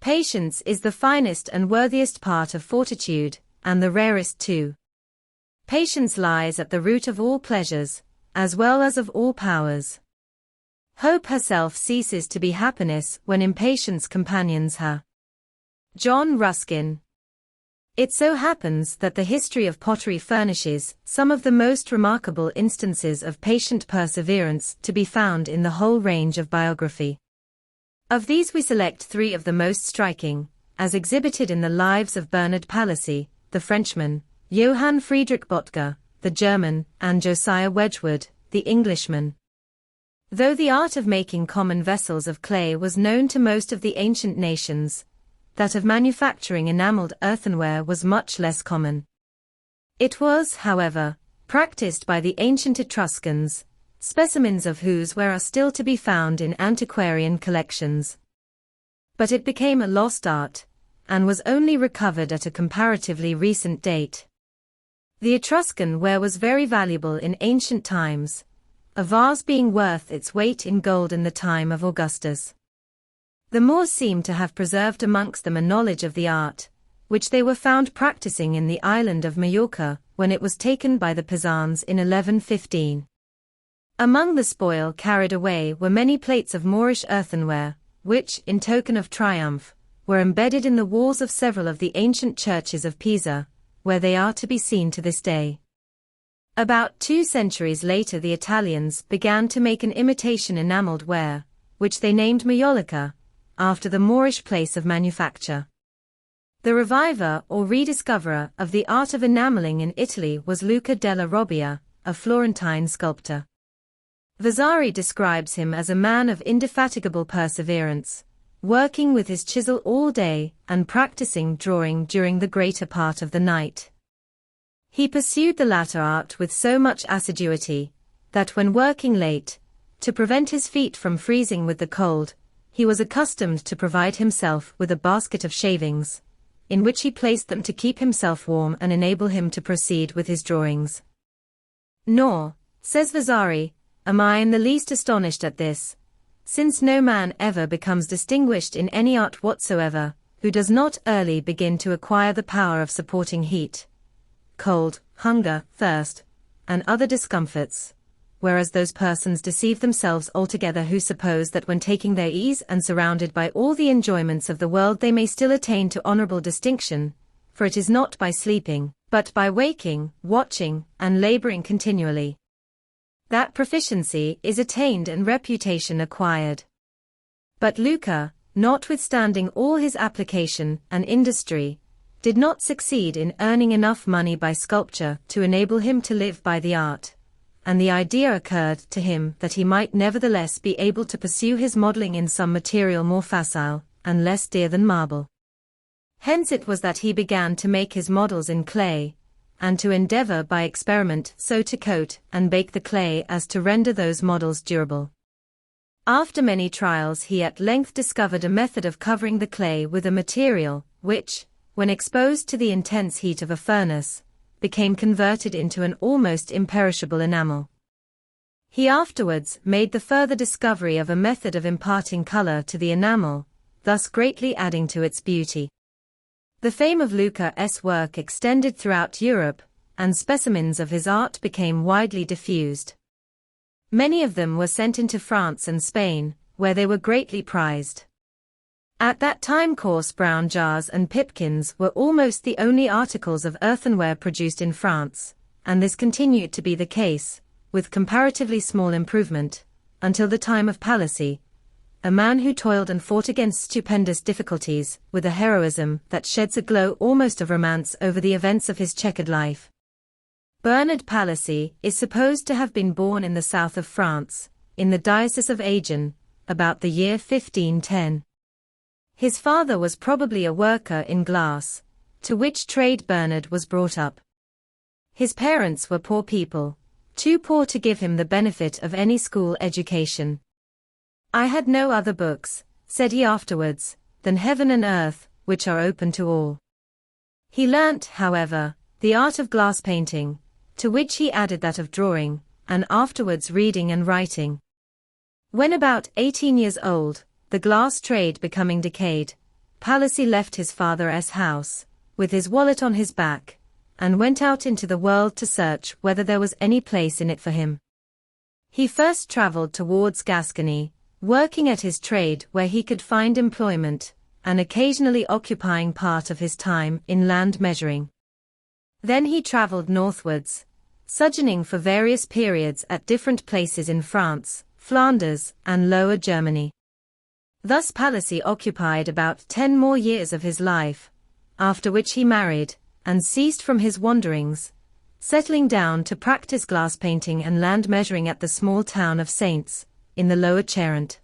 Patience is the finest and worthiest part of fortitude, and the rarest too. Patience lies at the root of all pleasures, as well as of all powers. Hope herself ceases to be happiness when impatience companions her. John Ruskin. It so happens that the history of pottery furnishes some of the most remarkable instances of patient perseverance to be found in the whole range of biography. Of these we select three of the most striking, as exhibited in the lives of Bernard Palissy, the Frenchman, Johann Friedrich Böttger, the German, and Josiah Wedgwood, the Englishman. Though the art of making common vessels of clay was known to most of the ancient nations, that of manufacturing enameled earthenware was much less common. It was, however, practiced by the ancient Etruscans, specimens of whose ware are still to be found in antiquarian collections. But it became a lost art, and was only recovered at a comparatively recent date. The Etruscan ware was very valuable in ancient times, a vase being worth its weight in gold in the time of Augustus. The Moors seem to have preserved amongst them a knowledge of the art, which they were found practicing in the island of Majorca, when it was taken by the Pisans in 1115. Among the spoil carried away were many plates of Moorish earthenware, which, in token of triumph, were embedded in the walls of several of the ancient churches of Pisa, where they are to be seen to this day. About 2 centuries later the Italians began to make an imitation enameled ware, which they named maiolica, after the Moorish place of manufacture. The reviver or rediscoverer of the art of enameling in Italy was Luca della Robbia, a Florentine sculptor. Vasari describes him as a man of indefatigable perseverance, working with his chisel all day and practicing drawing during the greater part of the night. He pursued the latter art with so much assiduity, that when working late, to prevent his feet from freezing with the cold, he was accustomed to provide himself with a basket of shavings, in which he placed them to keep himself warm and enable him to proceed with his drawings. Nor, says Vasari, am I in the least astonished at this, since no man ever becomes distinguished in any art whatsoever, who does not early begin to acquire the power of supporting heat, cold, hunger, thirst, and other discomforts, whereas those persons deceive themselves altogether who suppose that when taking their ease and surrounded by all the enjoyments of the world they may still attain to honorable distinction, for it is not by sleeping, but by waking, watching, and laboring continually, that proficiency is attained and reputation acquired. But Luca, notwithstanding all his application and industry, did not succeed in earning enough money by sculpture to enable him to live by the art, and the idea occurred to him that he might nevertheless be able to pursue his modeling in some material more facile and less dear than marble. Hence it was that he began to make his models in clay, and to endeavor by experiment so to coat and bake the clay as to render those models durable. After many trials he at length discovered a method of covering the clay with a material, which, when exposed to the intense heat of a furnace, became converted into an almost imperishable enamel. He afterwards made the further discovery of a method of imparting color to the enamel, thus greatly adding to its beauty. The fame of Luca's work extended throughout Europe, and specimens of his art became widely diffused. Many of them were sent into France and Spain, where they were greatly prized. At that time coarse brown jars and pipkins were almost the only articles of earthenware produced in France, and this continued to be the case, with comparatively small improvement, until the time of Palissy, a man who toiled and fought against stupendous difficulties with a heroism that sheds a glow almost of romance over the events of his checkered life. Bernard Palissy is supposed to have been born in the south of France, in the diocese of Agen, about the year 1510. His father was probably a worker in glass, to which trade Bernard was brought up. His parents were poor people, too poor to give him the benefit of any school education. I had no other books, said he afterwards, than heaven and earth, which are open to all. He learnt, however, the art of glass painting, to which he added that of drawing, and afterwards reading and writing. When about 18 years old, the glass trade becoming decayed, Palissy left his father's house, with his wallet on his back, and went out into the world to search whether there was any place in it for him. He first traveled towards Gascony, working at his trade where he could find employment, and occasionally occupying part of his time in land measuring. Then he traveled northwards, sojourning for various periods at different places in France, Flanders, and Lower Germany. Thus Palissy occupied about 10 more years of his life, after which he married, and ceased from his wanderings, settling down to practice glass painting and land measuring at the small town of Saints, in the Lower Charente.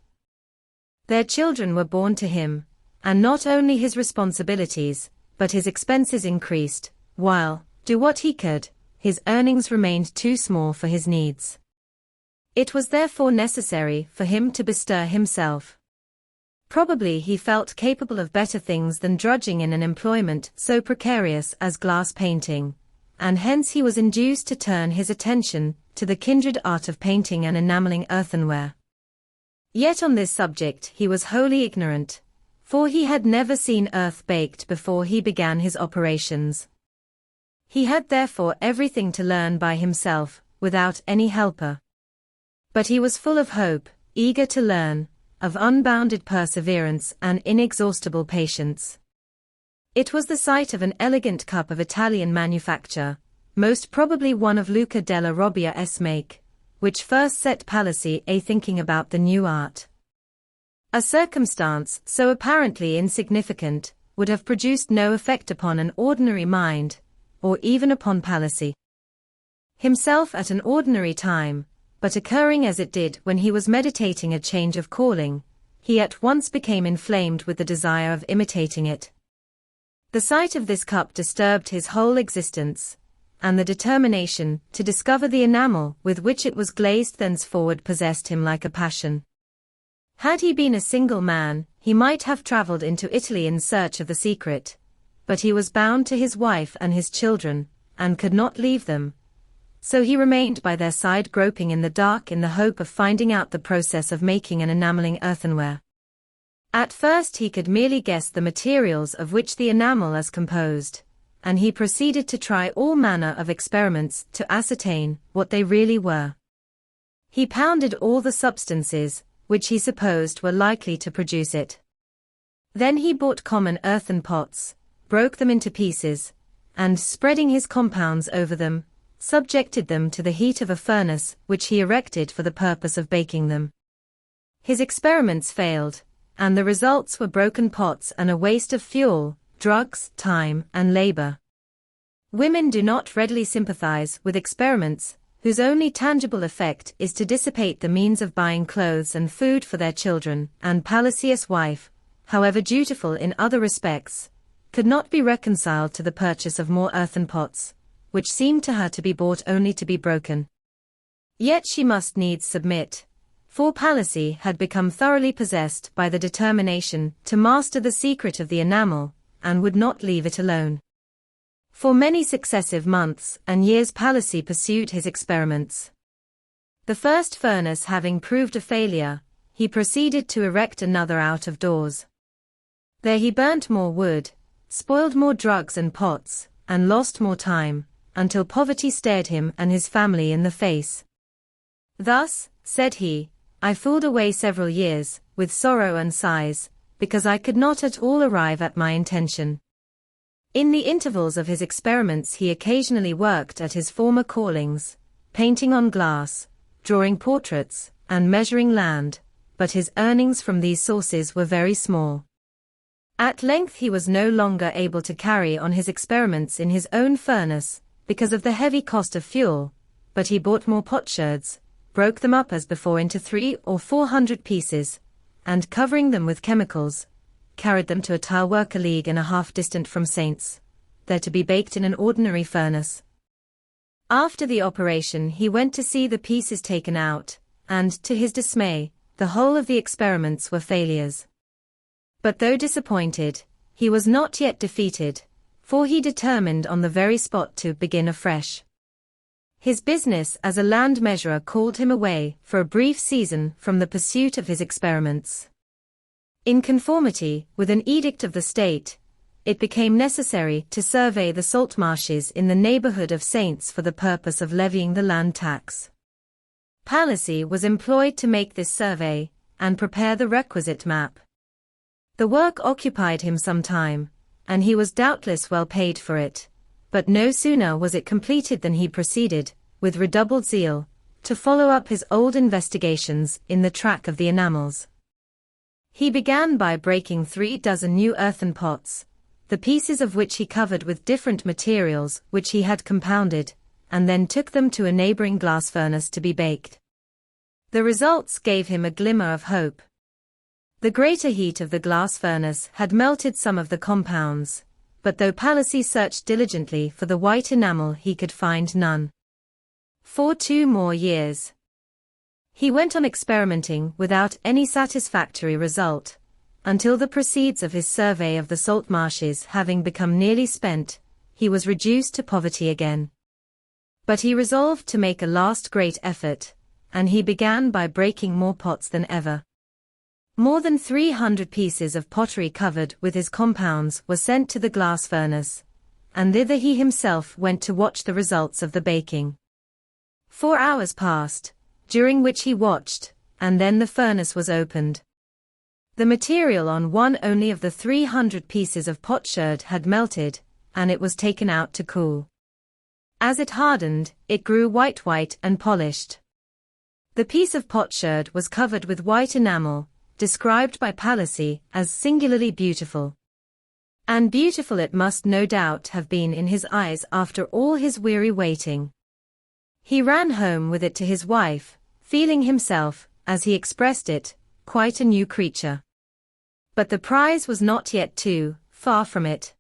Their children were born to him, and not only his responsibilities, but his expenses increased, while, do what he could, his earnings remained too small for his needs. It was therefore necessary for him to bestir himself. Probably he felt capable of better things than drudging in an employment so precarious as glass painting, and hence he was induced to turn his attention to the kindred art of painting and enameling earthenware. Yet on this subject he was wholly ignorant, for he had never seen earth baked before he began his operations. He had therefore everything to learn by himself, without any helper. But he was full of hope, eager to learn, of unbounded perseverance and inexhaustible patience. It was the sight of an elegant cup of Italian manufacture, most probably one of Luca della Robbia's make, which first set Palissy a-thinking about the new art. A circumstance so apparently insignificant would have produced no effect upon an ordinary mind, or even upon Palissy himself at an ordinary time, but occurring as it did when he was meditating a change of calling, he at once became inflamed with the desire of imitating it. The sight of this cup disturbed his whole existence, and the determination to discover the enamel with which it was glazed thenceforward possessed him like a passion. Had he been a single man, he might have traveled into Italy in search of the secret, but he was bound to his wife and his children, and could not leave them. So he remained by their side groping in the dark in the hope of finding out the process of making and enameling earthenware. At first he could merely guess the materials of which the enamel is composed, and he proceeded to try all manner of experiments to ascertain what they really were. He pounded all the substances which he supposed were likely to produce it. Then he bought common earthen pots, broke them into pieces, and spreading his compounds over them, subjected them to the heat of a furnace which he erected for the purpose of baking them. His experiments failed, and the results were broken pots and a waste of fuel, drugs, time, and labor. Women do not readily sympathize with experiments whose only tangible effect is to dissipate the means of buying clothes and food for their children, and Palissy's wife, however dutiful in other respects, could not be reconciled to the purchase of more earthen pots, which seemed to her to be bought only to be broken. Yet she must needs submit, for Palissy had become thoroughly possessed by the determination to master the secret of the enamel, and would not leave it alone. For many successive months and years Palissy pursued his experiments. The first furnace having proved a failure, he proceeded to erect another out of doors. There he burnt more wood, spoiled more drugs and pots, and lost more time, until poverty stared him and his family in the face. Thus, said he, I fooled away several years, with sorrow and sighs, because I could not at all arrive at my intention. In the intervals of his experiments he occasionally worked at his former callings, painting on glass, drawing portraits, and measuring land, but his earnings from these sources were very small. At length he was no longer able to carry on his experiments in his own furnace, because of the heavy cost of fuel, but he bought more potsherds, broke them up as before into 300 or 400 pieces, and covering them with chemicals, carried them to a tile work a league and a half distant from Saints, there to be baked in an ordinary furnace. After the operation he went to see the pieces taken out, and, to his dismay, the whole of the experiments were failures. But though disappointed, he was not yet defeated, for he determined on the very spot to begin afresh. His business as a land measurer called him away for a brief season from the pursuit of his experiments. In conformity with an edict of the state, it became necessary to survey the salt marshes in the neighborhood of Saints for the purpose of levying the land tax. Palissy was employed to make this survey and prepare the requisite map. The work occupied him some time, and he was doubtless well paid for it, but no sooner was it completed than he proceeded, with redoubled zeal, to follow up his old investigations in the track of the enamels. He began by breaking 36 new earthen pots, the pieces of which he covered with different materials which he had compounded, and then took them to a neighboring glass furnace to be baked. The results gave him a glimmer of hope. The greater heat of the glass furnace had melted some of the compounds, but though Palissy searched diligently for the white enamel he could find none. For 2 more years, he went on experimenting without any satisfactory result, until the proceeds of his survey of the salt marshes having become nearly spent, he was reduced to poverty again. But he resolved to make a last great effort, and he began by breaking more pots than ever. More than 300 pieces of pottery covered with his compounds were sent to the glass furnace, and thither he himself went to watch the results of the baking. 4 hours passed, during which he watched, and then the furnace was opened. The material on one only of the 300 pieces of potsherd had melted, and it was taken out to cool. As it hardened, it grew white and polished. The piece of potsherd was covered with white enamel, described by Palissy as singularly beautiful. And beautiful it must no doubt have been in his eyes after all his weary waiting. He ran home with it to his wife, feeling himself, as he expressed it, quite a new creature. But the prize was not yet too far from it.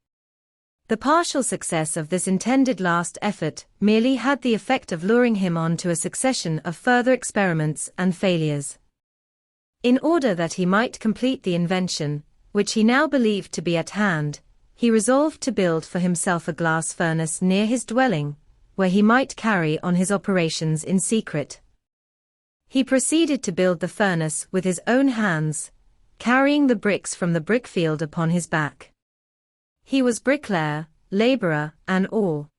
The partial success of this intended last effort merely had the effect of luring him on to a succession of further experiments and failures. In order that he might complete the invention, which he now believed to be at hand, he resolved to build for himself a glass furnace near his dwelling, where he might carry on his operations in secret. He proceeded to build the furnace with his own hands, carrying the bricks from the brickfield upon his back. He was bricklayer, laborer, and all.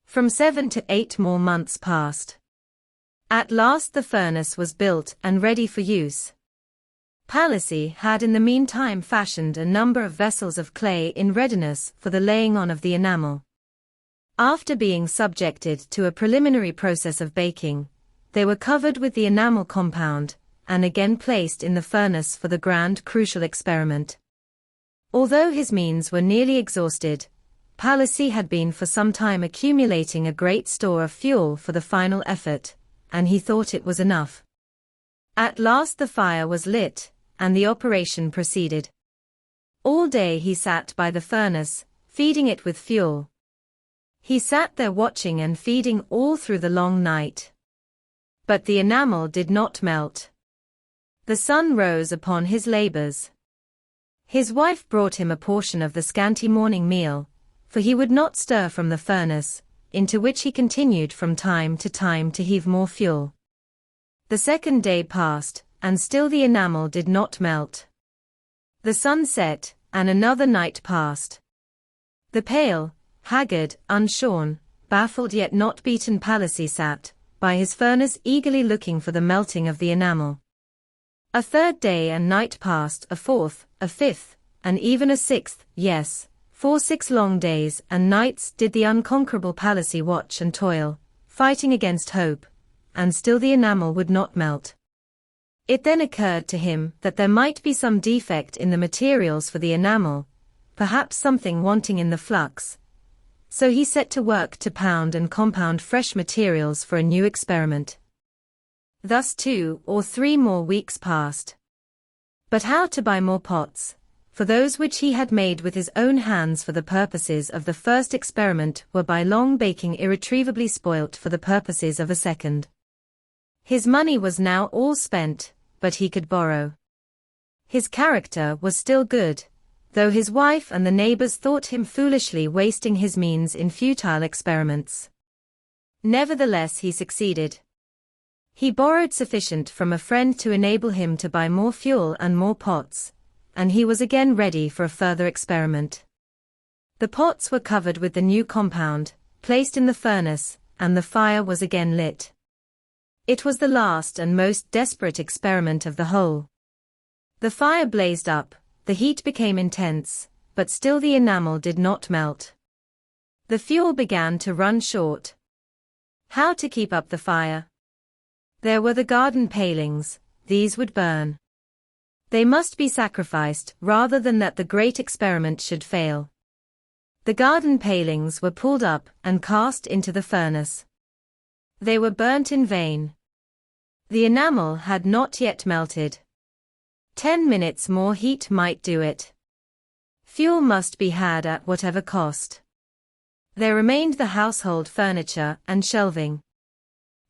From 7 to 8 more months passed. At last the furnace was built and ready for use. Palissy had in the meantime fashioned a number of vessels of clay in readiness for the laying on of the enamel. After being subjected to a preliminary process of baking, they were covered with the enamel compound, and again placed in the furnace for the grand crucial experiment. Although his means were nearly exhausted, Palissy had been for some time accumulating a great store of fuel for the final effort, and he thought it was enough. At last the fire was lit, and the operation proceeded. All day he sat by the furnace, feeding it with fuel. He sat there watching and feeding all through the long night. But the enamel did not melt. The sun rose upon his labors. His wife brought him a portion of the scanty morning meal, for he would not stir from the furnace, into which he continued from time to time to heave more fuel. The second day passed, and still the enamel did not melt. The sun set, and another night passed. The pale, haggard, unshorn, baffled yet not beaten Palissy sat by his furnace eagerly looking for the melting of the enamel. A third day and night passed, a fourth, a fifth, and even a sixth, yes, for 6 long days and nights did the unconquerable Palissy watch and toil, fighting against hope, and still the enamel would not melt. It then occurred to him that there might be some defect in the materials for the enamel, perhaps something wanting in the flux. So he set to work to pound and compound fresh materials for a new experiment. Thus 2 or 3 more weeks passed. But how to buy more pots? For those which he had made with his own hands for the purposes of the first experiment were by long baking irretrievably spoilt for the purposes of a second. His money was now all spent, but he could borrow. His character was still good, though his wife and the neighbors thought him foolishly wasting his means in futile experiments. Nevertheless he succeeded. He borrowed sufficient from a friend to enable him to buy more fuel and more pots, and he was again ready for a further experiment. The pots were covered with the new compound, placed in the furnace, and the fire was again lit. It was the last and most desperate experiment of the whole. The fire blazed up, the heat became intense, but still the enamel did not melt. The fuel began to run short. How to keep up the fire? There were the garden palings, these would burn. They must be sacrificed rather than that the great experiment should fail. The garden palings were pulled up and cast into the furnace. They were burnt in vain. The enamel had not yet melted. 10 minutes more heat might do it. Fuel must be had at whatever cost. There remained the household furniture and shelving.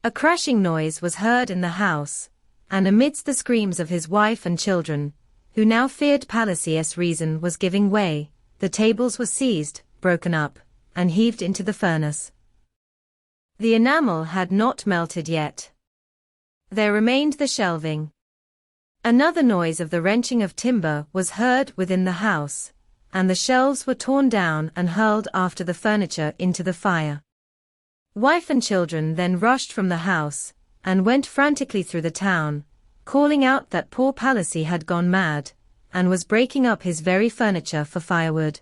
A crashing noise was heard in the house, and amidst the screams of his wife and children, who now feared Palissy's reason was giving way, the tables were seized, broken up, and heaved into the furnace. The enamel had not melted yet. There remained the shelving. Another noise of the wrenching of timber was heard within the house, and the shelves were torn down and hurled after the furniture into the fire. Wife and children then rushed from the house, and went frantically through the town, calling out that poor Palissy had gone mad, and was breaking up his very furniture for firewood.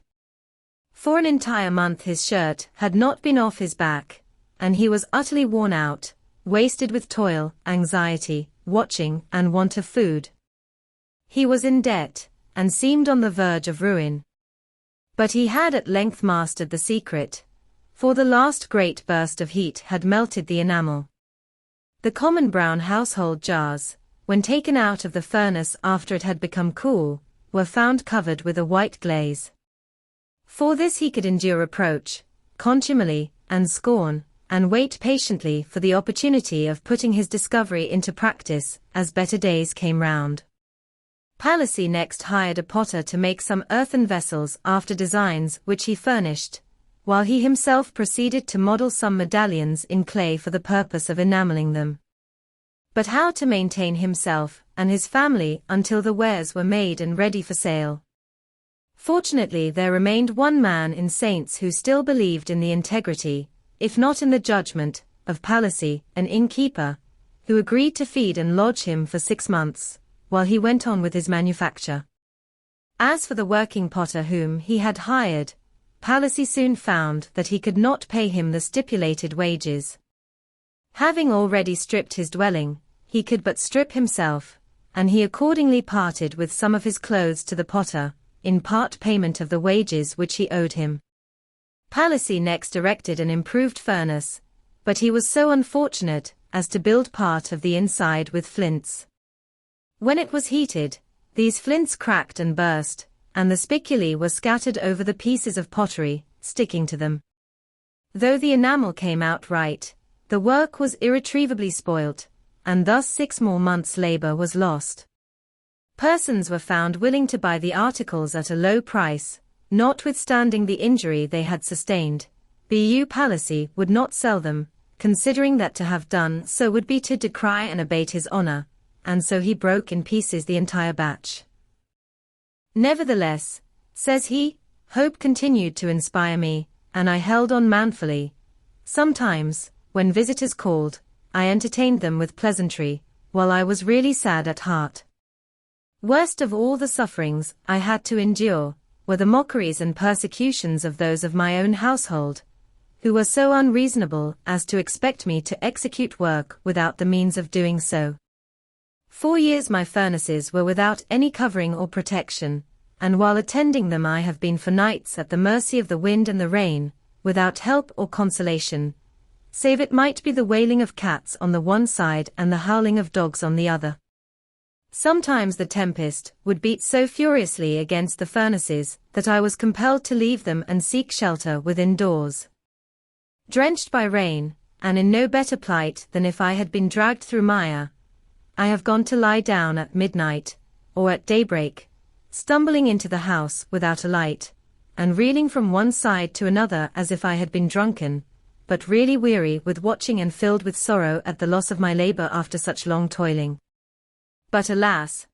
For an entire month his shirt had not been off his back, and he was utterly worn out, wasted with toil, anxiety, watching, and want of food. He was in debt, and seemed on the verge of ruin. But he had at length mastered the secret, for the last great burst of heat had melted the enamel. The common brown household jars, when taken out of the furnace after it had become cool, were found covered with a white glaze. For this he could endure reproach, contumely, and scorn, and wait patiently for the opportunity of putting his discovery into practice as better days came round. Palissy next hired a potter to make some earthen vessels after designs which he furnished, while he himself proceeded to model some medallions in clay for the purpose of enameling them. But how to maintain himself and his family until the wares were made and ready for sale? Fortunately there remained one man in Saints who still believed in the integrity, if not in the judgment, of Palissy, an innkeeper, who agreed to feed and lodge him for 6 months, while he went on with his manufacture. As for the working potter whom he had hired, Palissy soon found that he could not pay him the stipulated wages. Having already stripped his dwelling, he could but strip himself, and he accordingly parted with some of his clothes to the potter, in part payment of the wages which he owed him. Palissy next erected an improved furnace, but he was so unfortunate as to build part of the inside with flints. When it was heated, these flints cracked and burst, and the spiculae were scattered over the pieces of pottery, sticking to them. Though the enamel came out right, the work was irretrievably spoilt, and thus 6 more months' labor was lost. Persons were found willing to buy the articles at a low price, notwithstanding the injury they had sustained. Palissy would not sell them, considering that to have done so would be to decry and abate his honor, and so he broke in pieces the entire batch. Nevertheless, says he, hope continued to inspire me, and I held on manfully. Sometimes, when visitors called, I entertained them with pleasantry, while I was really sad at heart. Worst of all the sufferings I had to endure were the mockeries and persecutions of those of my own household, who were so unreasonable as to expect me to execute work without the means of doing so. 4 years my furnaces were without any covering or protection, and while attending them I have been for nights at the mercy of the wind and the rain, without help or consolation, save it might be the wailing of cats on the one side and the howling of dogs on the other. Sometimes the tempest would beat so furiously against the furnaces that I was compelled to leave them and seek shelter within doors. Drenched by rain, and in no better plight than if I had been dragged through mire, I have gone to lie down at midnight, or at daybreak, stumbling into the house without a light, and reeling from one side to another as if I had been drunken, but really weary with watching and filled with sorrow at the loss of my labor after such long toiling. But alas!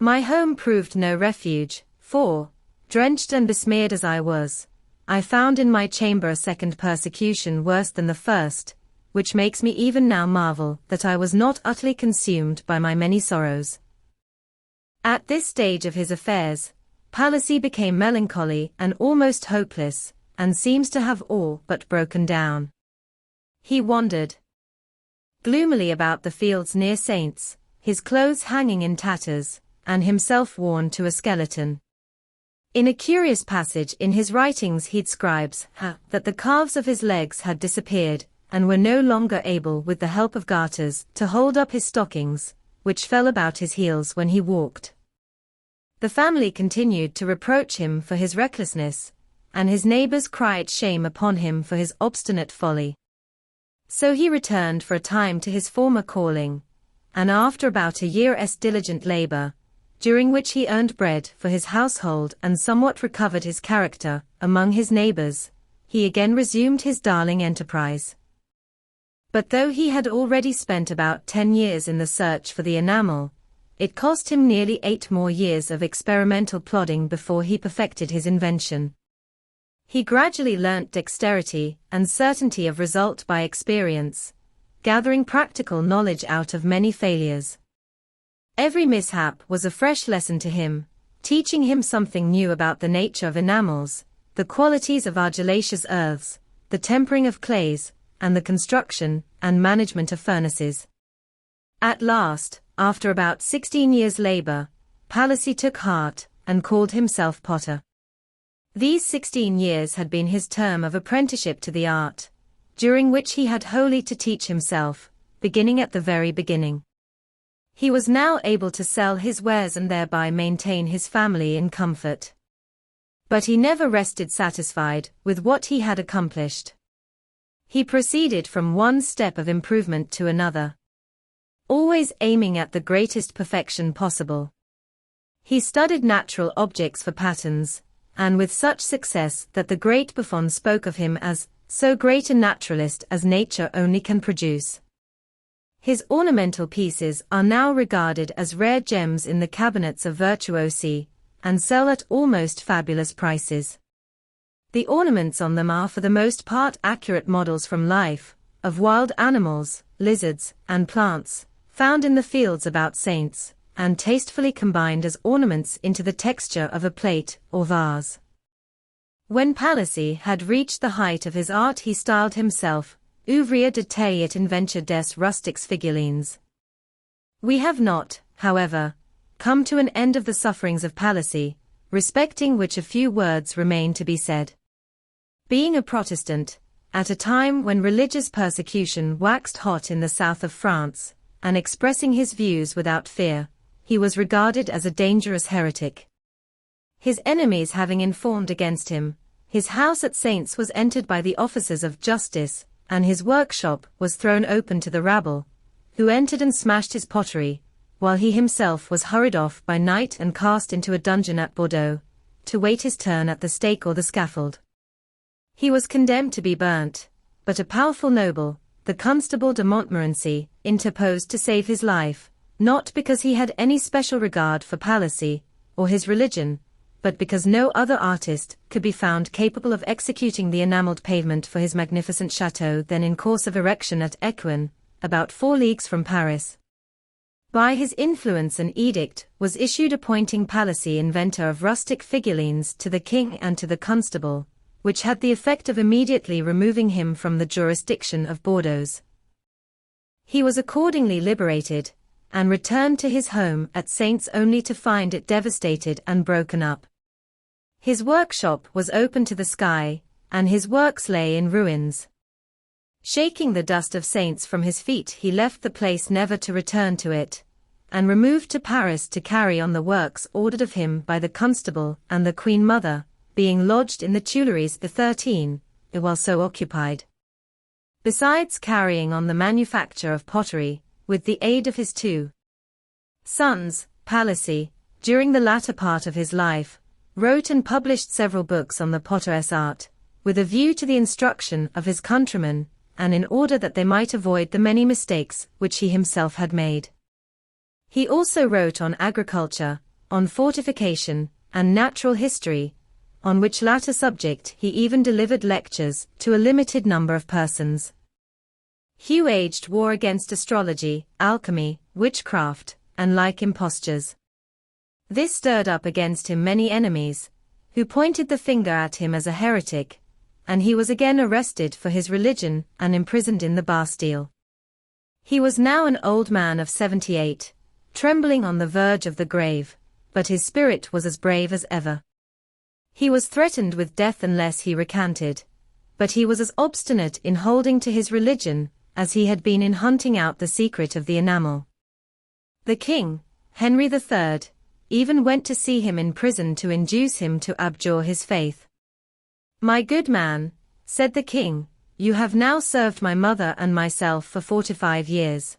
My home proved no refuge, for, drenched and besmeared as I was, I found in my chamber a second persecution worse than the first, which makes me even now marvel that I was not utterly consumed by my many sorrows. At this stage of his affairs, Palissy became melancholy and almost hopeless, and seems to have all but broken down. He wandered gloomily about the fields near Saints, his clothes hanging in tatters, and himself worn to a skeleton. In a curious passage in his writings he describes that the calves of his legs had disappeared, and were no longer able with the help of garters to hold up his stockings, which fell about his heels when he walked. The family continued to reproach him for his recklessness, and his neighbors cried shame upon him for his obstinate folly. So he returned for a time to his former calling, and after about a year's diligent labor, during which he earned bread for his household and somewhat recovered his character among his neighbors, he again resumed his darling enterprise. But though he had already spent about 10 years in the search for the enamel, it cost him nearly 8 more years of experimental plodding before he perfected his invention. He gradually learnt dexterity and certainty of result by experience, gathering practical knowledge out of many failures. Every mishap was a fresh lesson to him, teaching him something new about the nature of enamels, the qualities of argillaceous earths, the tempering of clays, and the construction and management of furnaces. At last, after about 16 years' labor, Palissy took heart and called himself potter. These 16 years had been his term of apprenticeship to the art, during which he had wholly to teach himself, beginning at the very beginning. He was now able to sell his wares and thereby maintain his family in comfort. But he never rested satisfied with what he had accomplished. He proceeded from one step of improvement to another, always aiming at the greatest perfection possible. He studied natural objects for patterns, and with such success that the great Buffon spoke of him as so great a naturalist as nature only can produce. His ornamental pieces are now regarded as rare gems in the cabinets of virtuosi, and sell at almost fabulous prices. The ornaments on them are for the most part accurate models from life, of wild animals, lizards, and plants, found in the fields about Saints, and tastefully combined as ornaments into the texture of a plate or vase. When Palissy had reached the height of his art he styled himself ouvrier de taille et inventeur des rustiques figurines. We have not, however, come to an end of the sufferings of Palissy, respecting which a few words remain to be said. Being a Protestant, at a time when religious persecution waxed hot in the south of France, and expressing his views without fear, he was regarded as a dangerous heretic. His enemies having informed against him, his house at Saints was entered by the officers of justice, and his workshop was thrown open to the rabble, who entered and smashed his pottery, while he himself was hurried off by night and cast into a dungeon at Bordeaux, to wait his turn at the stake or the scaffold. He was condemned to be burnt, but a powerful noble, the Constable de Montmorency, interposed to save his life, not because he had any special regard for Palissy, or his religion, but because no other artist could be found capable of executing the enameled pavement for his magnificent chateau then in course of erection at Écouen, about 4 leagues from Paris. By his influence an edict was issued appointing Palissy inventor of rustic figurines to the king and to the constable, which had the effect of immediately removing him from the jurisdiction of Bordeaux. He was accordingly liberated, and returned to his home at Saints only to find it devastated and broken up. His workshop was open to the sky, and his works lay in ruins. Shaking the dust of Saints from his feet he left the place never to return to it, and removed to Paris to carry on the works ordered of him by the constable and the Queen Mother, being lodged in the Tuileries the 13, while so occupied. Besides carrying on the manufacture of pottery, with the aid of his 2 sons, Palissy, during the latter part of his life, wrote and published several books on the potter's art, with a view to the instruction of his countrymen, and in order that they might avoid the many mistakes which he himself had made. He also wrote on agriculture, on fortification, and natural history, on which latter subject he even delivered lectures to a limited number of persons. Hugh waged war against astrology, alchemy, witchcraft, and like impostures. This stirred up against him many enemies, who pointed the finger at him as a heretic, and he was again arrested for his religion and imprisoned in the Bastille. He was now an old man of 78, trembling on the verge of the grave, but his spirit was as brave as ever. He was threatened with death unless he recanted, but he was as obstinate in holding to his religion as he had been in hunting out the secret of the enamel. The king, Henry III, even went to see him in prison to induce him to abjure his faith. "My good man," said the king, "you have now served my mother and myself for 45 years.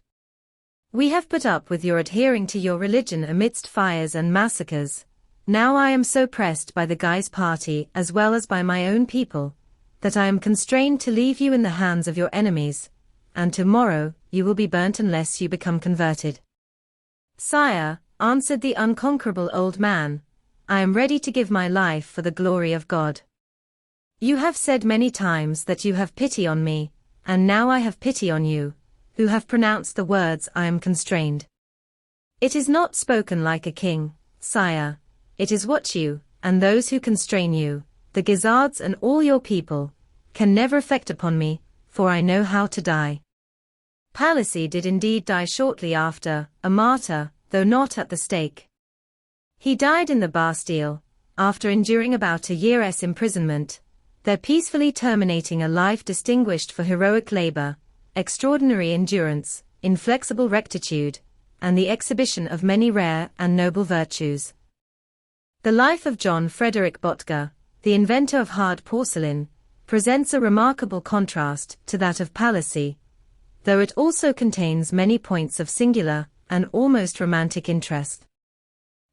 We have put up with your adhering to your religion amidst fires and massacres. Now I am so pressed by the Guise party as well as by my own people, that I am constrained to leave you in the hands of your enemies, and tomorrow you will be burnt unless you become converted." "Sire," answered the unconquerable old man, "I am ready to give my life for the glory of God. You have said many times that you have pity on me, and now I have pity on you, who have pronounced the words I am constrained. It is not spoken like a king, sire, it is what you, and those who constrain you, the Guisards and all your people, can never effect upon me, for I know how to die." Palissy did indeed die shortly after, a martyr, though not at the stake. He died in the Bastille, after enduring about a year's imprisonment, there peacefully terminating a life distinguished for heroic labor, extraordinary endurance, inflexible rectitude, and the exhibition of many rare and noble virtues. The life of John Frederick Bottger, the inventor of hard porcelain, presents a remarkable contrast to that of Palissy, though it also contains many points of singular and almost romantic interest.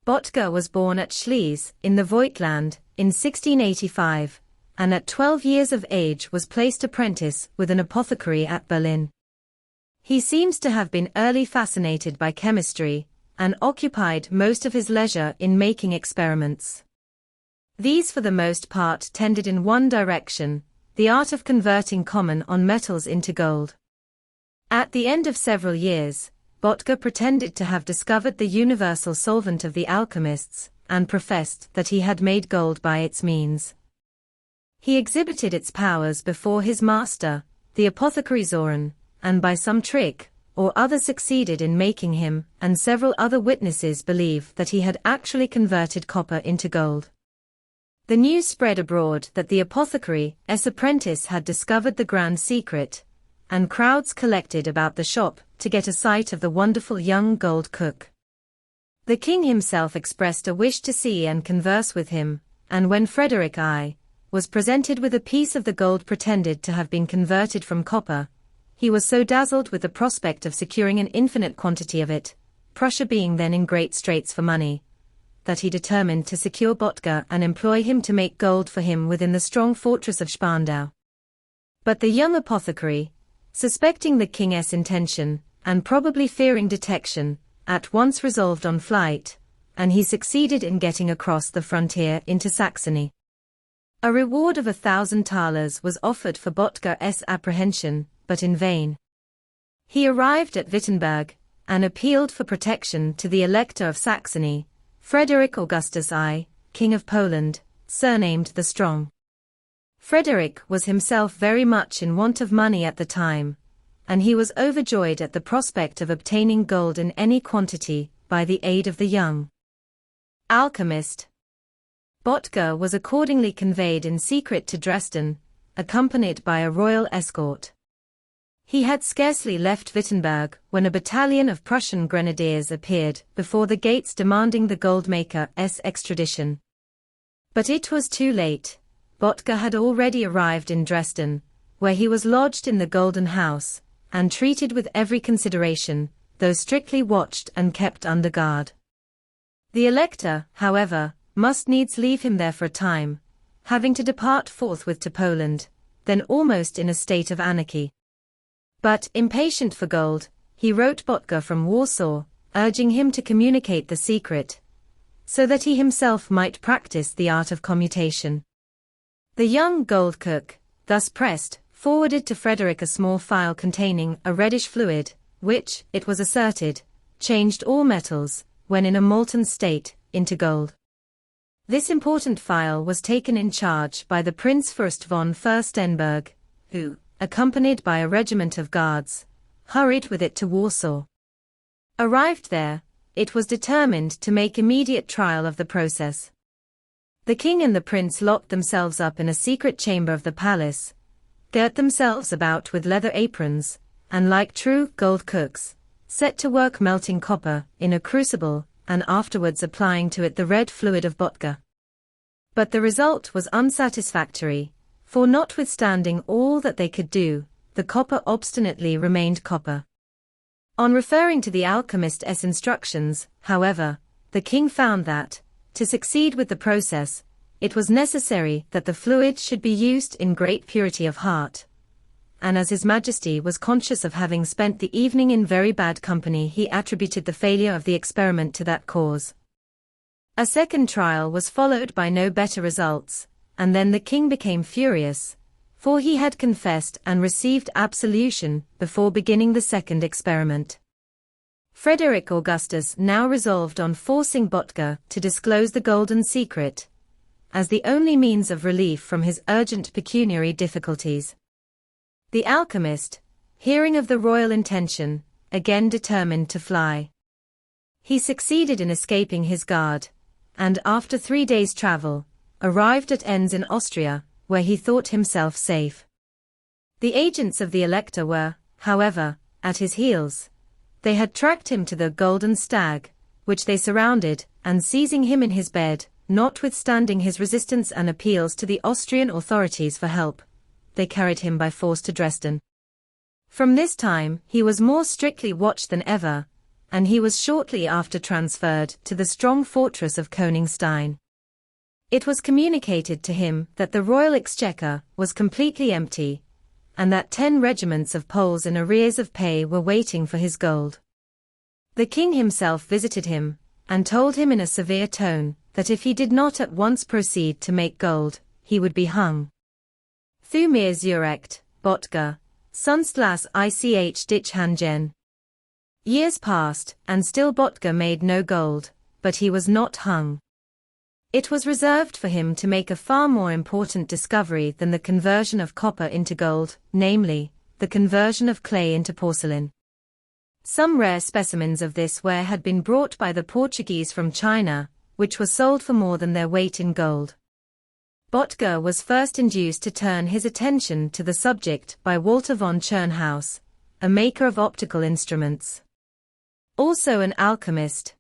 Bottger was born at Schliess, in the Voigtland, in 1685, and at 12 years of age was placed apprentice with an apothecary at Berlin. He seems to have been early fascinated by chemistry, and occupied most of his leisure in making experiments. These for the most part tended in one direction, the art of converting common metals into gold. At the end of several years, Bottger pretended to have discovered the universal solvent of the alchemists, and professed that he had made gold by its means. He exhibited its powers before his master, the apothecary Zorin, and by some trick or other succeeded in making him and several other witnesses believe that he had actually converted copper into gold. The news spread abroad that the apothecary's apprentice had discovered the grand secret, and crowds collected about the shop to get a sight of the wonderful young gold cook. The king himself expressed a wish to see and converse with him, and when Frederick I was presented with a piece of the gold pretended to have been converted from copper, he was so dazzled with the prospect of securing an infinite quantity of it, Prussia being then in great straits for money, that he determined to secure Bottger and employ him to make gold for him within the strong fortress of Spandau. But the young apothecary, suspecting the king's intention, and probably fearing detection, at once resolved on flight, and he succeeded in getting across the frontier into Saxony. A reward of 1,000 thalers was offered for Bottger's apprehension, but in vain. He arrived at Wittenberg, and appealed for protection to the Elector of Saxony, Frederick Augustus I, King of Poland, surnamed the Strong. Frederick was himself very much in want of money at the time, and he was overjoyed at the prospect of obtaining gold in any quantity, by the aid of the young alchemist. Bottger was accordingly conveyed in secret to Dresden, accompanied by a royal escort. He had scarcely left Wittenberg when a battalion of Prussian grenadiers appeared before the gates demanding the goldmaker's extradition. But it was too late. Bottger had already arrived in Dresden, where he was lodged in the Golden House, and treated with every consideration, though strictly watched and kept under guard. The Elector, however, must needs leave him there for a time, having to depart forthwith to Poland, then almost in a state of anarchy. But, impatient for gold, he wrote Bottger from Warsaw, urging him to communicate the secret, so that he himself might practice the art of commutation. The young gold cook, thus pressed, forwarded to Frederick a small phial containing a reddish fluid, which, it was asserted, changed all metals, when in a molten state, into gold. This important phial was taken in charge by the Prince Fürst von Fürstenberg, who, accompanied by a regiment of guards, hurried with it to Warsaw. Arrived there, it was determined to make immediate trial of the process. The king and the prince locked themselves up in a secret chamber of the palace, girt themselves about with leather aprons, and like true gold cooks, set to work melting copper in a crucible, and afterwards applying to it the red fluid of vodka. But the result was unsatisfactory, for notwithstanding all that they could do, the copper obstinately remained copper. On referring to the alchemist's instructions, however, the king found that, to succeed with the process, it was necessary that the fluid should be used in great purity of heart. And as His Majesty was conscious of having spent the evening in very bad company, he attributed the failure of the experiment to that cause. A second trial was followed by no better results, and then the king became furious, for he had confessed and received absolution before beginning the second experiment. Frederick Augustus now resolved on forcing Bottger to disclose the golden secret, as the only means of relief from his urgent pecuniary difficulties. The alchemist, hearing of the royal intention, again determined to fly. He succeeded in escaping his guard, and after 3 days' travel, arrived at Enns in Austria, where he thought himself safe. The agents of the Elector were, however, at his heels. They had tracked him to the Golden Stag, which they surrounded, and seizing him in his bed, notwithstanding his resistance and appeals to the Austrian authorities for help, they carried him by force to Dresden. From this time he was more strictly watched than ever, and he was shortly after transferred to the strong fortress of Königstein. It was communicated to him that the royal exchequer was completely empty, and that 10 regiments of Poles in arrears of pay were waiting for his gold. The king himself visited him, and told him in a severe tone that if he did not at once proceed to make gold, he would be hung. Thu mir zurecht, Bottger, sonst lass ich dich hängen. Years passed, and still Bottger made no gold, but he was not hung. It was reserved for him to make a far more important discovery than the conversion of copper into gold, namely, the conversion of clay into porcelain. Some rare specimens of this ware had been brought by the Portuguese from China, which were sold for more than their weight in gold. Bottger was first induced to turn his attention to the subject by Walter von Tschirnhaus, a maker of optical instruments. Also an alchemist.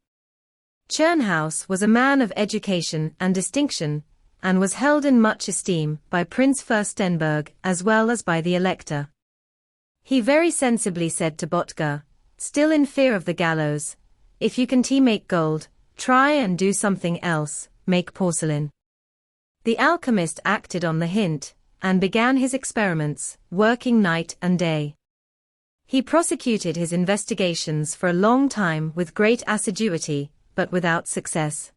Tschirnhaus was a man of education and distinction, and was held in much esteem by Prince Fürstenberg as well as by the Elector. He very sensibly said to Bottger, still in fear of the gallows, "If you can't make gold, try and do something else, make porcelain." The alchemist acted on the hint, and began his experiments, working night and day. He prosecuted his investigations for a long time with great assiduity, but without success.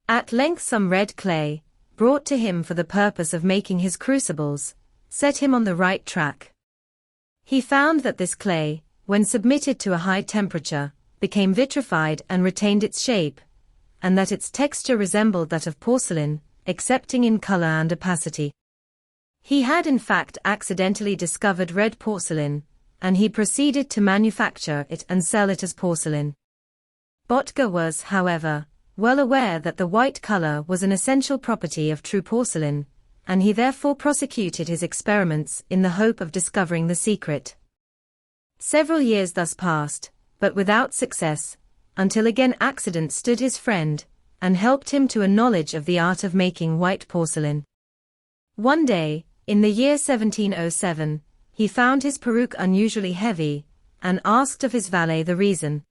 At length some red clay, brought to him for the purpose of making his crucibles, set him on the right track. He found that this clay, when submitted to a high temperature, became vitrified and retained its shape, and that its texture resembled that of porcelain, excepting in color and opacity. He had in fact accidentally discovered red porcelain, and he proceeded to manufacture it and sell it as porcelain. Bottger was, however, well aware that the white color was an essential property of true porcelain, and he therefore prosecuted his experiments in the hope of discovering the secret. Several years thus passed, but without success, until again accident stood his friend, and helped him to a knowledge of the art of making white porcelain. One day, in the year 1707, he found his peruke unusually heavy, and asked of his valet the reason.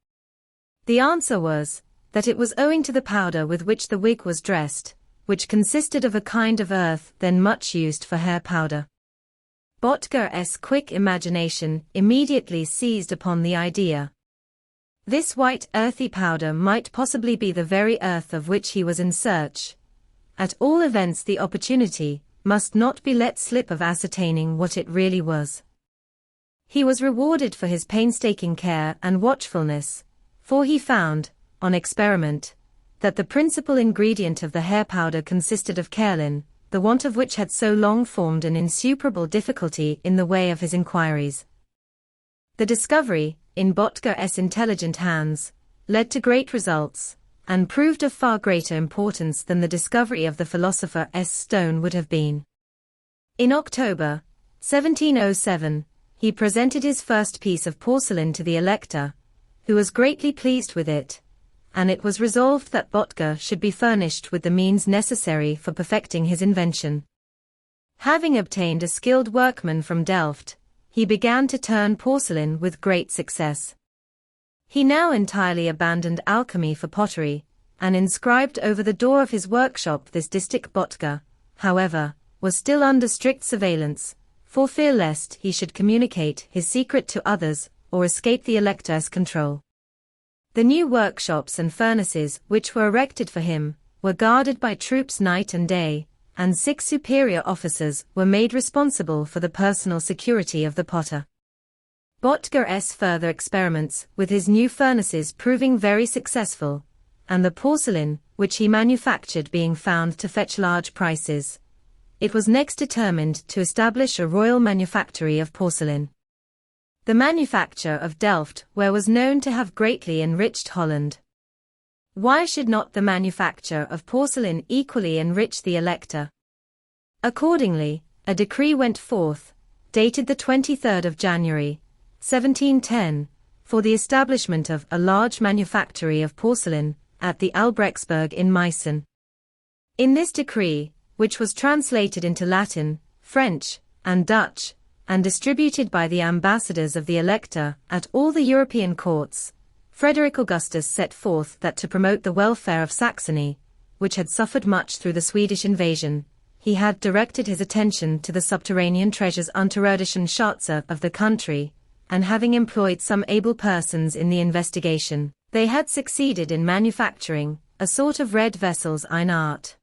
The answer was, that it was owing to the powder with which the wig was dressed, which consisted of a kind of earth then much used for hair powder. Bottger's quick imagination immediately seized upon the idea. This white earthy powder might possibly be the very earth of which he was in search. At all events, the opportunity must not be let slip of ascertaining what it really was. He was rewarded for his painstaking care and watchfulness, for he found, on experiment, that the principal ingredient of the hair powder consisted of kaolin, the want of which had so long formed an insuperable difficulty in the way of his inquiries. The discovery, in Botger's intelligent hands, led to great results, and proved of far greater importance than the discovery of the philosopher's stone would have been. In October 1707, he presented his first piece of porcelain to the Elector, who was greatly pleased with it, and it was resolved that Botger should be furnished with the means necessary for perfecting his invention. Having obtained a skilled workman from Delft, he began to turn porcelain with great success. He now entirely abandoned alchemy for pottery, and inscribed over the door of his workshop this distich: Botger, however, was still under strict surveillance, for fear lest he should communicate his secret to others, or escape the Elector's control. The new workshops and furnaces which were erected for him were guarded by troops night and day, and 6 superior officers were made responsible for the personal security of the potter. Botger's further experiments with his new furnaces proving very successful, and the porcelain which he manufactured being found to fetch large prices, it was next determined to establish a royal manufactory of porcelain. The manufacture of Delft ware was known to have greatly enriched Holland. Why should not the manufacture of porcelain equally enrich the Elector? Accordingly, a decree went forth, dated the 23rd of January, 1710, for the establishment of a large manufactory of porcelain at the Albrechtsberg in Meissen. In this decree, which was translated into Latin, French, and Dutch, and distributed by the ambassadors of the Elector at all the European courts, Frederick Augustus set forth that to promote the welfare of Saxony, which had suffered much through the Swedish invasion, he had directed his attention to the subterranean treasures unterirdischen Schätze of the country, and having employed some able persons in the investigation, they had succeeded in manufacturing a sort of red vessels in art.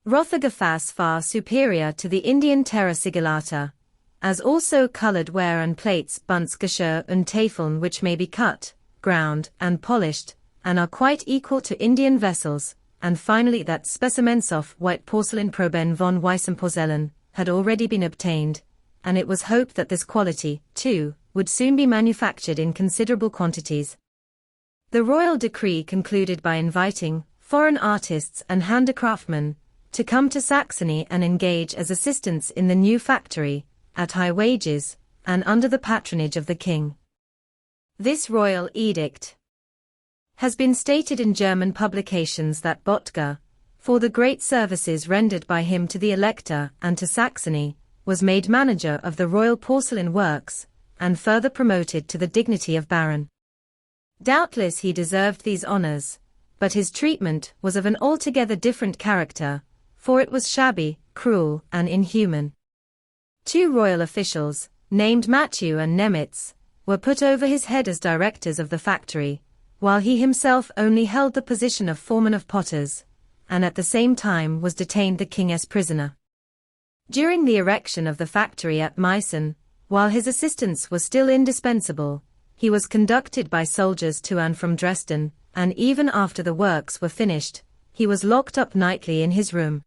Rothergefäß far superior to the Indian terra sigillata, as also colored ware and plates Buntsgeschirr und Tafeln which may be cut, ground, and polished, and are quite equal to Indian vessels, and finally that specimens of white porcelain Proben von Weißem Porzellan had already been obtained, and it was hoped that this quality, too, would soon be manufactured in considerable quantities. The royal decree concluded by inviting foreign artists and handicraftsmen to come to Saxony and engage as assistants in the new factory, at high wages, and under the patronage of the king. This royal edict has been stated in German publications that Botger, for the great services rendered by him to the Elector and to Saxony, was made manager of the royal porcelain works, and further promoted to the dignity of baron. Doubtless he deserved these honors, but his treatment was of an altogether different character, for it was shabby, cruel, and inhuman. 2 royal officials, named Matthew and Nemitz, were put over his head as directors of the factory, while he himself only held the position of foreman of potters, and at the same time was detained the king's prisoner. During the erection of the factory at Meissen, while his assistance was still indispensable, he was conducted by soldiers to and from Dresden, and even after the works were finished, he was locked up nightly in his room.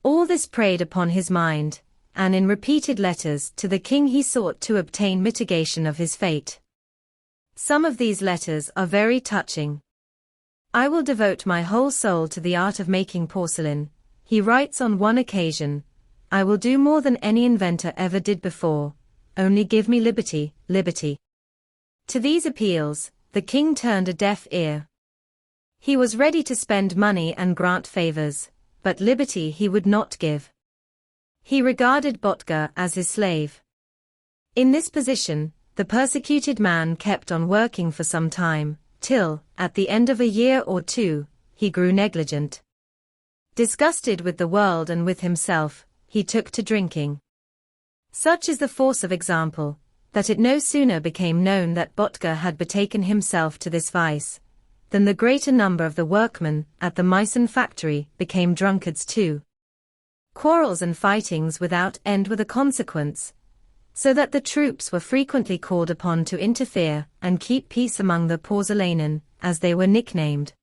All this preyed upon his mind, and in repeated letters to the king he sought to obtain mitigation of his fate. Some of these letters are very touching. "I will devote my whole soul to the art of making porcelain," he writes on one occasion. "I will do more than any inventor ever did before. Only give me liberty, liberty." To these appeals, the king turned a deaf ear. He was ready to spend money and grant favors, but liberty he would not give. He regarded Botger as his slave. In this position, the persecuted man kept on working for some time, till, at the end of a year or 2, he grew negligent. Disgusted with the world and with himself, he took to drinking. Such is the force of example, that it no sooner became known that Böttger had betaken himself to this vice, than the greater number of the workmen at the Meissen factory became drunkards too. Quarrels and fightings without end were the consequence, so that the troops were frequently called upon to interfere and keep peace among the Porzelanen, as they were nicknamed.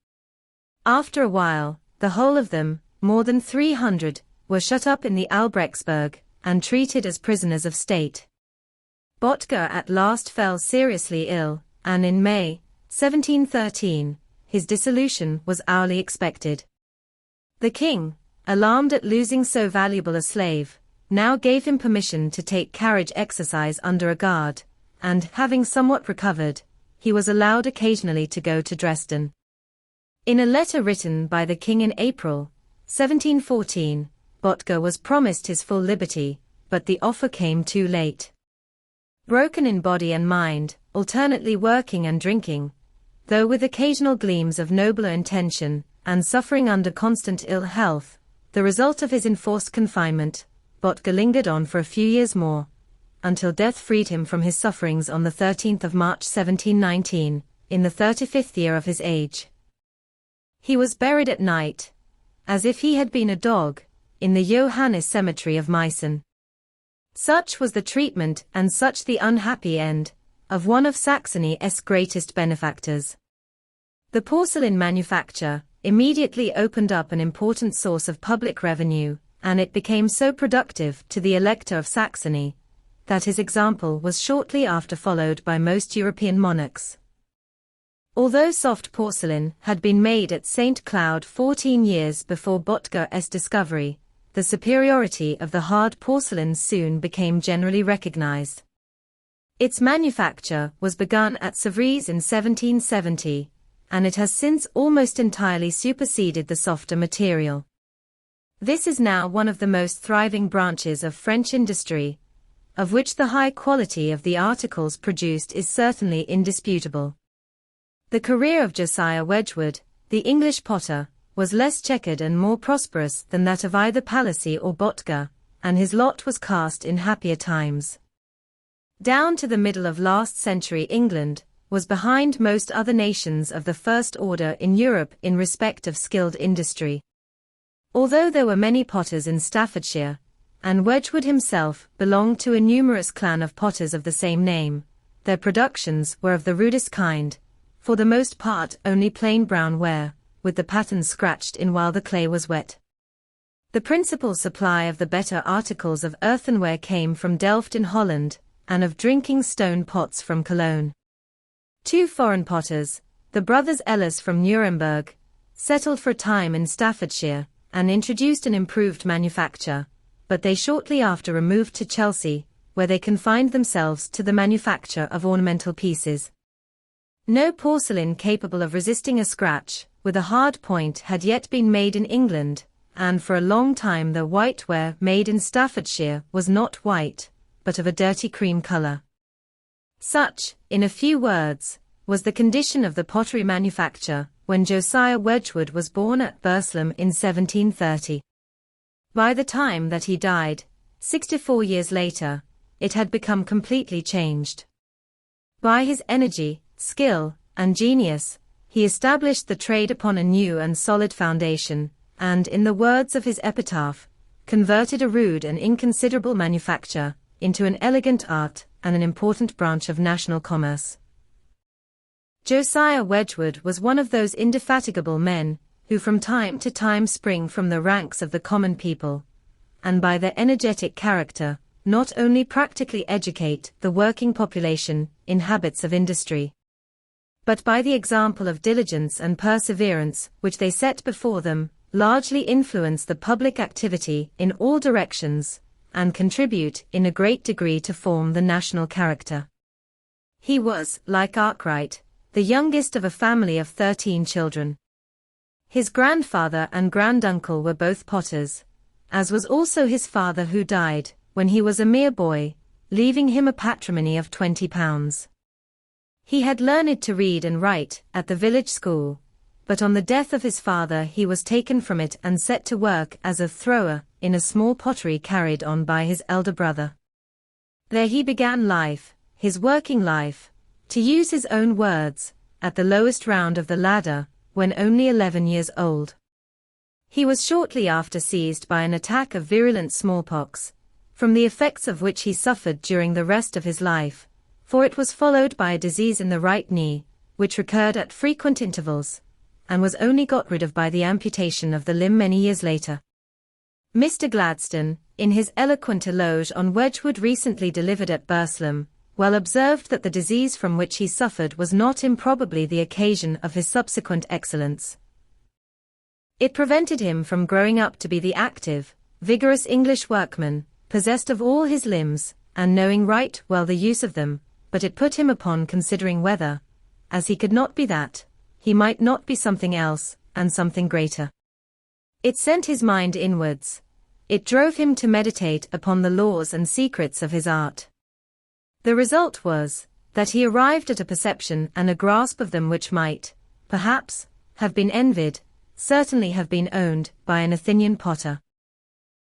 After a while, the whole of them, more than 300, were shut up in the Albrechtsberg, and treated as prisoners of state. Böttger at last fell seriously ill, and in May, 1713, his dissolution was hourly expected. The king, alarmed at losing so valuable a slave, now gave him permission to take carriage exercise under a guard, and, having somewhat recovered, he was allowed occasionally to go to Dresden. In a letter written by the king in April, 1714, Böttger was promised his full liberty, but the offer came too late. Broken in body and mind, alternately working and drinking, though with occasional gleams of nobler intention, and suffering under constant ill health, the result of his enforced confinement, Böttger lingered on for a few years more, until death freed him from his sufferings on the 13th of March 1719, in the 35th year of his age. He was buried at night, as if he had been a dog, in the Johannis cemetery of Meissen. Such was the treatment and such the unhappy end of one of Saxony's greatest benefactors. The porcelain manufacture immediately opened up an important source of public revenue, and it became so productive to the Elector of Saxony that his example was shortly after followed by most European monarchs. Although soft porcelain had been made at St. Cloud 14 years before Böttger's discovery, the superiority of the hard porcelain soon became generally recognized. Its manufacture was begun at Sèvres in 1770, and it has since almost entirely superseded the softer material. This is now one of the most thriving branches of French industry, of which the high quality of the articles produced is certainly indisputable. The career of Josiah Wedgwood, the English potter, was less checkered and more prosperous than that of either Palissy or Böttger, and his lot was cast in happier times. Down to the middle of last century England was behind most other nations of the first order in Europe in respect of skilled industry. Although there were many potters in Staffordshire, and Wedgwood himself belonged to a numerous clan of potters of the same name, their productions were of the rudest kind, for the most part only plain brown ware, with the patterns scratched in while the clay was wet. The principal supply of the better articles of earthenware came from Delft in Holland, and of drinking stone pots from Cologne. Two foreign potters, the brothers Ehlers from Nuremberg, settled for a time in Staffordshire, and introduced an improved manufacture, but they shortly after removed to Chelsea, where they confined themselves to the manufacture of ornamental pieces. No porcelain capable of resisting a scratch with a hard point had yet been made in England, and for a long time the whiteware made in Staffordshire was not white, but of a dirty cream color. Such, in a few words, was the condition of the pottery manufacture when Josiah Wedgwood was born at Burslem in 1730. By the time that he died, 64 years later, it had become completely changed. By his energy, skill, and genius, he established the trade upon a new and solid foundation, and, in the words of his epitaph, converted a rude and inconsiderable manufacture into an elegant art and an important branch of national commerce. Josiah Wedgwood was one of those indefatigable men who from time to time spring from the ranks of the common people, and by their energetic character, not only practically educate the working population in habits of industry, but by the example of diligence and perseverance which they set before them, largely influence the public activity in all directions, and contribute in a great degree to form the national character. He was, like Arkwright, the youngest of a family of 13 children. His grandfather and granduncle were both potters, as was also his father, who died when he was a mere boy, leaving him a patrimony of £20. He had learned to read and write at the village school, but on the death of his father he was taken from it and set to work as a thrower in a small pottery carried on by his elder brother. There he began life, his working life, to use his own words, at the lowest round of the ladder, when only 11 years old. He was shortly after seized by an attack of virulent smallpox, from the effects of which he suffered during the rest of his life, for it was followed by a disease in the right knee, which recurred at frequent intervals, and was only got rid of by the amputation of the limb many years later. Mr. Gladstone, in his eloquent eloge on Wedgwood recently delivered at Burslem, well observed that the disease from which he suffered was not improbably the occasion of his subsequent excellence. It prevented him from growing up to be the active, vigorous English workman, possessed of all his limbs, and knowing right well the use of them, but it put him upon considering whether, as he could not be that, he might not be something else, and something greater. It sent his mind inwards. It drove him to meditate upon the laws and secrets of his art. The result was, that he arrived at a perception and a grasp of them which might, perhaps, have been envied, certainly have been owned, by an Athenian potter.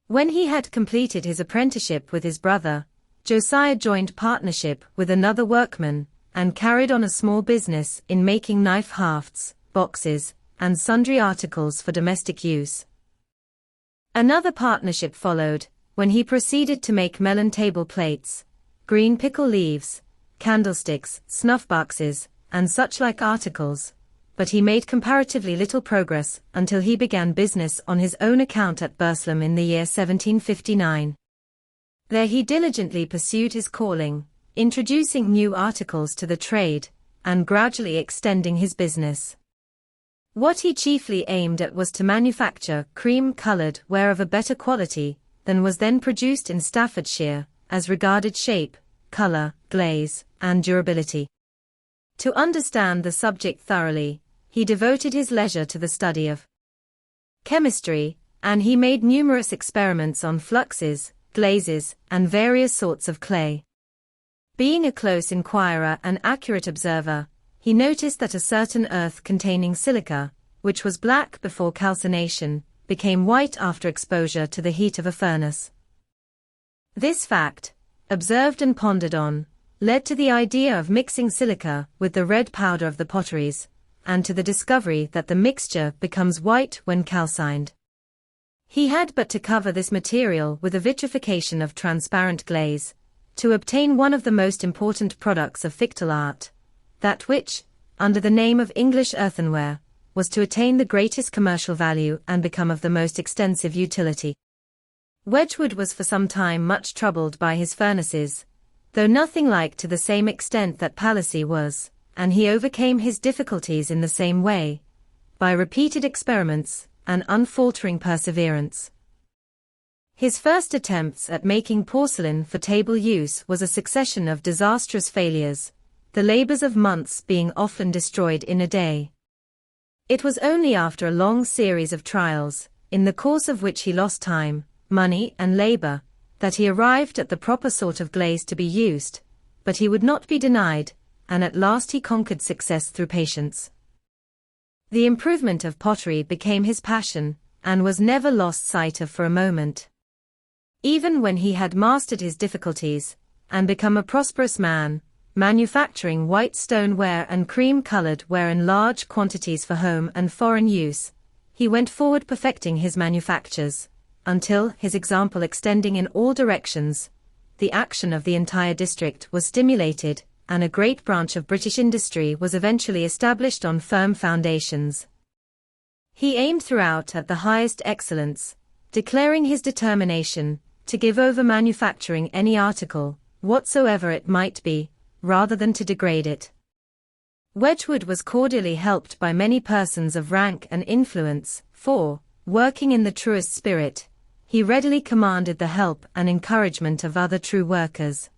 When he had completed his apprenticeship with his brother, Josiah joined partnership with another workman, and carried on a small business in making knife hafts, boxes, and sundry articles for domestic use. Another partnership followed, when he proceeded to make melon table plates, green pickle leaves, candlesticks, snuff-boxes, and such-like articles, but he made comparatively little progress until he began business on his own account at Burslem in the year 1759. There he diligently pursued his calling, introducing new articles to the trade, and gradually extending his business. What he chiefly aimed at was to manufacture cream-colored ware of a better quality than was then produced in Staffordshire, as regarded shape, color, glaze, and durability. To understand the subject thoroughly, he devoted his leisure to the study of chemistry, and he made numerous experiments on fluxes, glazes, and various sorts of clay. Being a close inquirer and accurate observer, he noticed that a certain earth containing silica, which was black before calcination, became white after exposure to the heat of a furnace. This fact, observed and pondered on, led to the idea of mixing silica with the red powder of the potteries, and to the discovery that the mixture becomes white when calcined. He had but to cover this material with a vitrification of transparent glaze, to obtain one of the most important products of fictile art, that which, under the name of English earthenware, was to attain the greatest commercial value and become of the most extensive utility. Wedgwood was for some time much troubled by his furnaces, though nothing like to the same extent that Palissy was, and he overcame his difficulties in the same way, by repeated experiments and unfaltering perseverance. His first attempts at making porcelain for table use was a succession of disastrous failures, the labors of months being often destroyed in a day. It was only after a long series of trials, in the course of which he lost time, money, and labor, that he arrived at the proper sort of glaze to be used, but he would not be denied, and at last he conquered success through patience. The improvement of pottery became his passion, and was never lost sight of for a moment. Even when he had mastered his difficulties, and become a prosperous man, manufacturing white stone ware and cream-colored ware in large quantities for home and foreign use, he went forward perfecting his manufactures, until, his example extending in all directions, the action of the entire district was stimulated, and a great branch of British industry was eventually established on firm foundations. He aimed throughout at the highest excellence, declaring his determination to give over manufacturing any article, whatsoever it might be, rather than to degrade it. Wedgwood was cordially helped by many persons of rank and influence, for, working in the truest spirit, he readily commanded the help and encouragement of other true workers.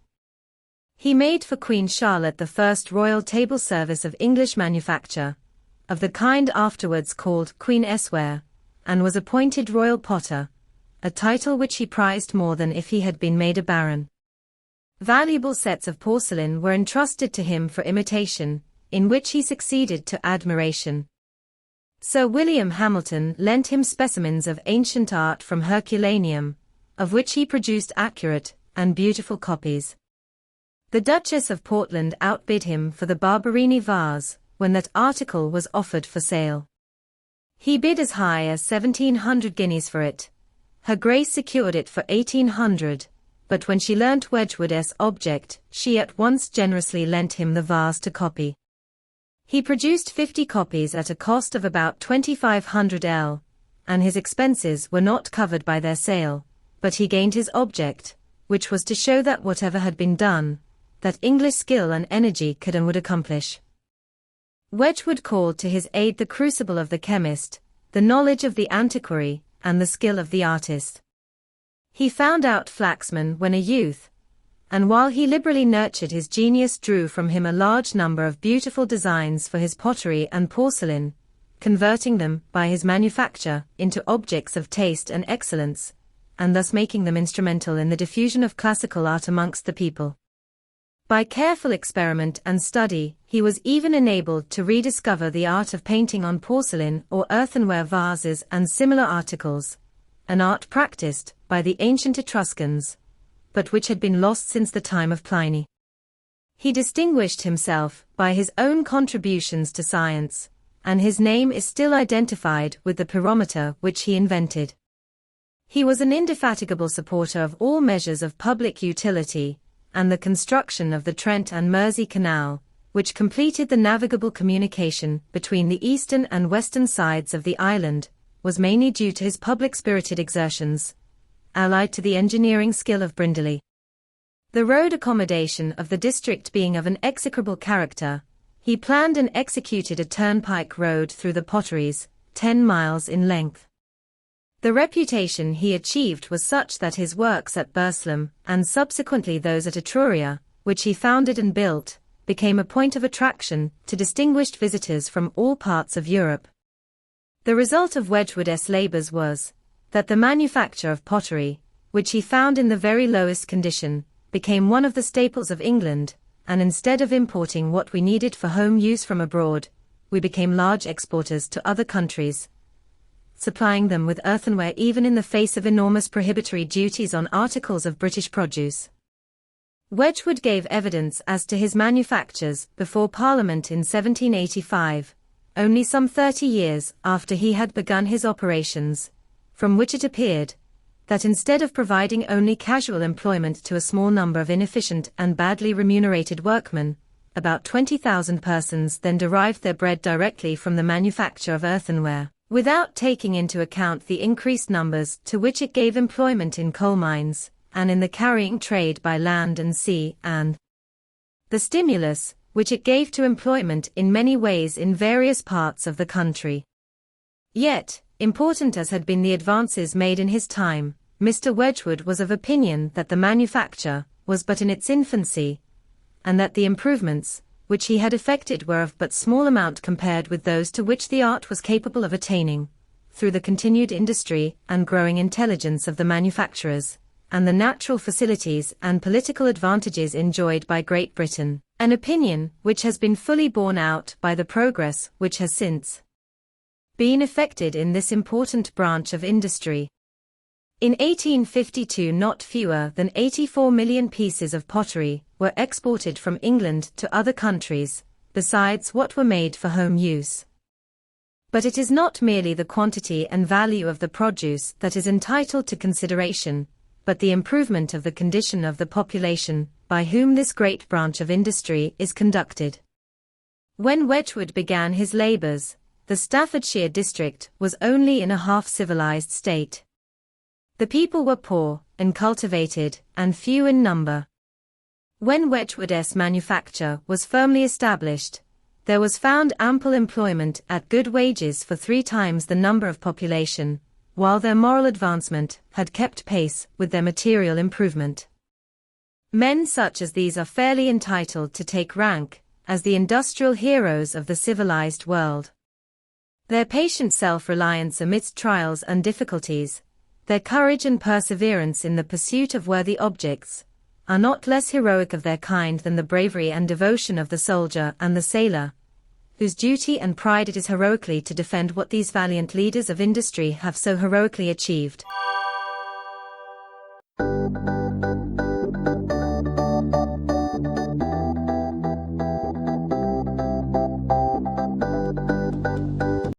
He made for Queen Charlotte the first royal table service of English manufacture, of the kind afterwards called Queen Esware, and was appointed royal potter, a title which he prized more than if he had been made a baron. Valuable sets of porcelain were entrusted to him for imitation, in which he succeeded to admiration. Sir William Hamilton lent him specimens of ancient art from Herculaneum, of which he produced accurate and beautiful copies. The Duchess of Portland outbid him for the Barberini vase, when that article was offered for sale. He bid as high as 1,700 guineas for it. Her Grace secured it for 1,800, but when she learnt Wedgwood's object, she at once generously lent him the vase to copy. He produced 50 copies at a cost of about 2,500 and his expenses were not covered by their sale, but he gained his object, which was to show that whatever had been done, that English skill and energy could and would accomplish. Wedgwood called to his aid the crucible of the chemist, the knowledge of the antiquary, and the skill of the artist. He found out Flaxman when a youth, and while he liberally nurtured his genius, drew from him a large number of beautiful designs for his pottery and porcelain, converting them, by his manufacture, into objects of taste and excellence, and thus making them instrumental in the diffusion of classical art amongst the people. By careful experiment and study, he was even enabled to rediscover the art of painting on porcelain or earthenware vases and similar articles, an art practiced by the ancient Etruscans, but which had been lost since the time of Pliny. He distinguished himself by his own contributions to science, and his name is still identified with the pyrometer which he invented. He was an indefatigable supporter of all measures of public utility, and the construction of the Trent and Mersey Canal, which completed the navigable communication between the eastern and western sides of the island, was mainly due to his public-spirited exertions, allied to the engineering skill of Brindley. The road accommodation of the district being of an execrable character, he planned and executed a turnpike road through the potteries, 10 miles in length. The reputation he achieved was such that his works at Burslem, and subsequently those at Etruria, which he founded and built, became a point of attraction to distinguished visitors from all parts of Europe. The result of Wedgwood's labours was that the manufacture of pottery, which he found in the very lowest condition, became one of the staples of England, and instead of importing what we needed for home use from abroad, we became large exporters to other countries, supplying them with earthenware even in the face of enormous prohibitory duties on articles of British produce. Wedgwood gave evidence as to his manufactures before Parliament in 1785, only some 30 years after he had begun his operations, from which it appeared that instead of providing only casual employment to a small number of inefficient and badly remunerated workmen, about 20,000 persons then derived their bread directly from the manufacture of earthenware, without taking into account the increased numbers to which it gave employment in coal mines, and in the carrying trade by land and sea, and the stimulus which it gave to employment in many ways in various parts of the country. Yet, important as had been the advances made in his time, Mr. Wedgwood was of opinion that the manufacture was but in its infancy, and that the improvements which he had effected were of but small amount compared with those to which the art was capable of attaining, through the continued industry and growing intelligence of the manufacturers, and the natural facilities and political advantages enjoyed by Great Britain, an opinion which has been fully borne out by the progress which has since been effected in this important branch of industry. In 1852 not fewer than 84 million pieces of pottery were exported from England to other countries, besides what were made for home use. But it is not merely the quantity and value of the produce that is entitled to consideration, but the improvement of the condition of the population, by whom this great branch of industry is conducted. When Wedgwood began his labours, the Staffordshire district was only in a half-civilized state. The people were poor, uncultivated, and few in number. When Wedgwood's manufacture was firmly established, there was found ample employment at good wages for 3 times the number of population, while their moral advancement had kept pace with their material improvement. Men such as these are fairly entitled to take rank as the industrial heroes of the civilized world. Their patient self-reliance amidst trials and difficulties, their courage and perseverance in the pursuit of worthy objects, are not less heroic of their kind than the bravery and devotion of the soldier and the sailor, whose duty and pride it is heroically to defend what these valiant leaders of industry have so heroically achieved.